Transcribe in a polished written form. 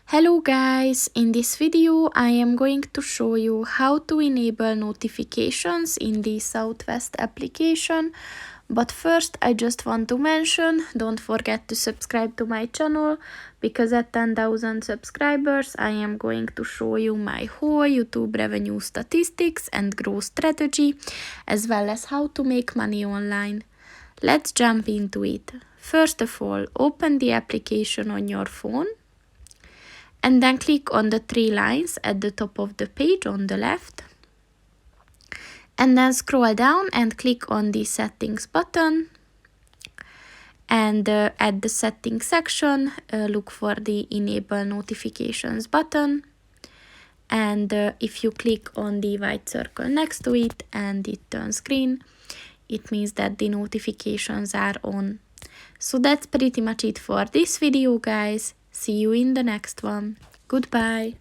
Hello guys, in this video I am going to show you how to enable notifications in the Southwest application. But first I just want to mention, don't forget to subscribe to my channel, because at 10,000 subscribers I am going to show you my whole YouTube revenue statistics and growth strategy, as well as how to make money online. Let's jump into it. First of all, open the application on your phone. And then click on the three lines at the top of the page on the left. And then scroll down and click on the settings button. And at the settings section, look for the enable notifications button. And if you click on the white circle next to it and it turns green, it means that the notifications are on. So that's pretty much it for this video, guys. See you in the next one. Goodbye.